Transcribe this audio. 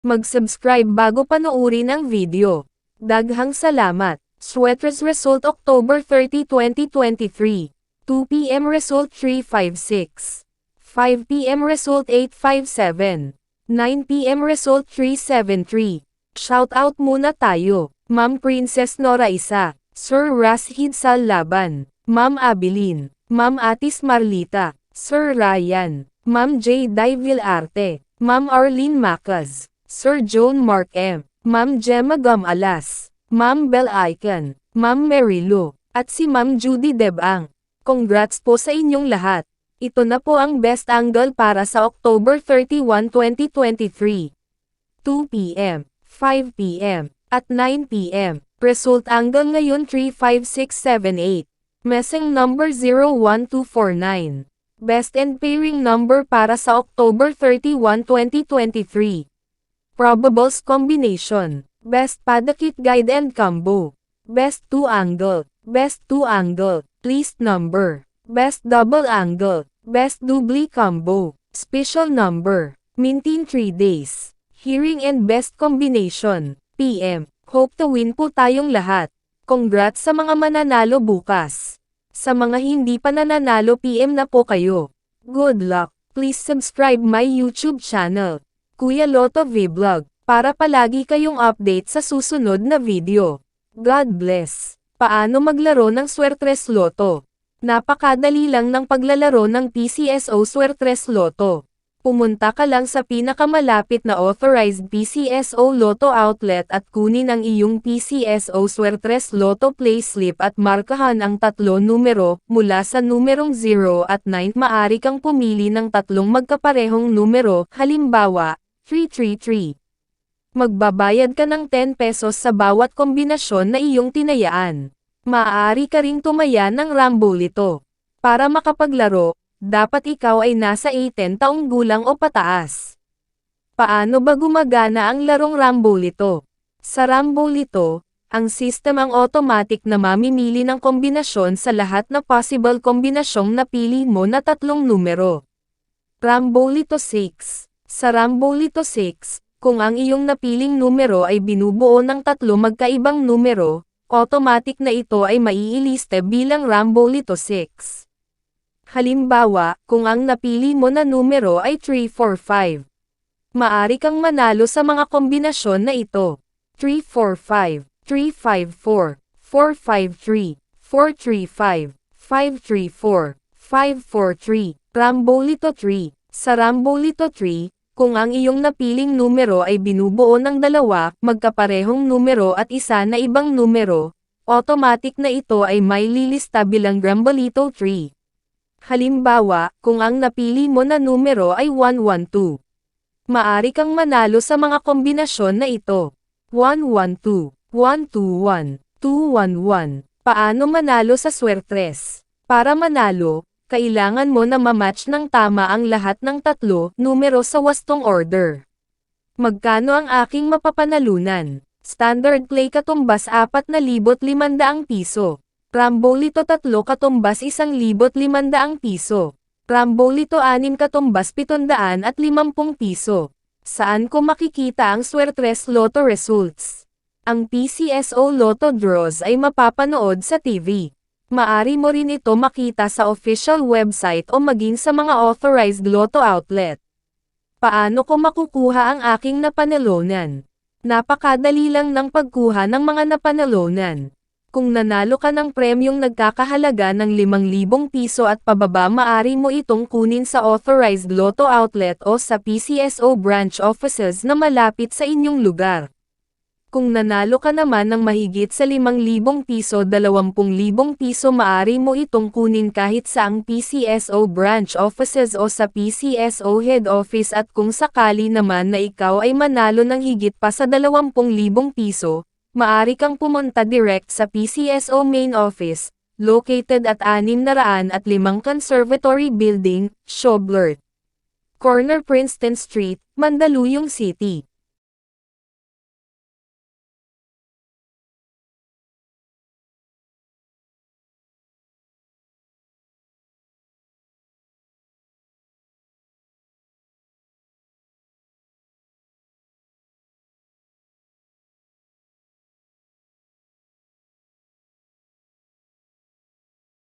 Mag-subscribe bago panoorin ang video. Daghang salamat. Sweaters result October 30, 2023. 2 p.m. result 356. 5 p.m. result 857. 9 p.m. result 373. Shoutout muna tayo. Ma'am Princess Nora Isa, Sir Rashid Sal Laban, Ma'am Abilin, Ma'am Atis Marlita, Sir Ryan, Ma'am J. Divil Arte, Ma'am Arlene Macas, Sir Joan Mark M, Ma'am Gemma Gamalas, Ma'am Bell Icon, Ma'am Mary Lou, at si Ma'am Judy Debang. Congrats po sa inyong lahat. Ito na po ang best angle para sa October 31, 2023. 2 p.m., 5 p.m., at 9 p.m. Result angle ngayon 35678. Messing number 01249. Best and pairing number para sa October 31, 2023. Probables combination. Best padakit guide and combo. Best 2 angle. Best 2 angle. Least number. Best double angle. Best doubly combo. Special number. Mintin 3 days. Hearing and best combination. PM. Hope to win po tayong lahat. Congrats sa mga mananalo bukas. Sa mga hindi pa nananalo PM na po kayo. Good luck. Please subscribe my YouTube channel, Kuya Lotto Vlog, para palagi kayong update sa susunod na video. God bless. Paano maglaro ng Swertres Lotto? Napakadali lang ng paglalaro ng PCSO Swertres Lotto. Pumunta ka lang sa pinakamalapit na authorized PCSO Lotto outlet at kunin ang iyong PCSO Swertres Lotto payslip at markahan ang 3 numero, mula sa numerong 0 at 9. Maaari kang pumili ng 3 magkaparehong numero, halimbawa, 333. Magbabayad ka ng 10 pesos sa bawat kombinasyon na iyong tinayaan. Maaari ka ring tumaya ng Rambolito. Para makapaglaro, dapat ikaw ay nasa 18 taong gulang o pataas. Paano ba gumagana ang larong Rambolito? Sa Rambolito, ang system ang automatic na mamimili ng kombinasyon sa lahat na possible kombinasyong napili mo na 3 numero. Rambolito 6. Sa Rambolito 6, kung ang iyong napiling numero ay binubuo ng 3 magkaibang numero, automatic na ito ay maiiliste bilang Rambolito 6. Halimbawa, kung ang napili mo na numero ay 345. Maari kang manalo sa mga kombinasyon na ito. 345, 354, 453, 435, 534, 543, Rambolito 3. Sa Rambolito 3, kung ang iyong napiling numero ay binubuo ng 2 magkaparehong numero at isa na ibang numero, automatic na ito ay may lilista bilang Rambolito 3. Halimbawa, kung ang napili mo na numero ay 112. Maari kang manalo sa mga kombinasyon na ito. 112, 121, 211. Paano manalo sa Swertres? Para manalo, kailangan mo na mamatch ng tama ang lahat ng 3 numero sa wastong order. Magkano ang aking mapapanalunan? Standard play katumbas 4,500 piso. Rambolito 3 katumbas 1,500 piso. Rambolito 6 katumbas 750 piso. Saan ko makikita ang Swertres Lotto results? Ang PCSO Lotto draws ay mapapanood sa TV. Maari mo rin ito makita sa official website o maging sa mga authorized Lotto outlet. Paano ko makukuha ang aking napanalunan? Napakadali lang ng pagkuha ng mga napanalunan. Kung nanalo ka ng premyong nagkakahalaga ng 5,000 piso at pababa, maari mo itong kunin sa authorized Lotto outlet o sa PCSO branch offices na malapit sa inyong lugar. Kung nanalo ka naman ng mahigit sa 5,000 piso, 20,000 piso, maari mo itong kunin kahit sa ang PCSO branch offices o sa PCSO head office, at kung sakali naman na ikaw ay manalo ng higit pa sa 20,000 piso, maari kang pumunta direct sa PCSO main office, located at 605 Conservatory Building, Schoblert, Corner Princeton Street, Mandaluyong City.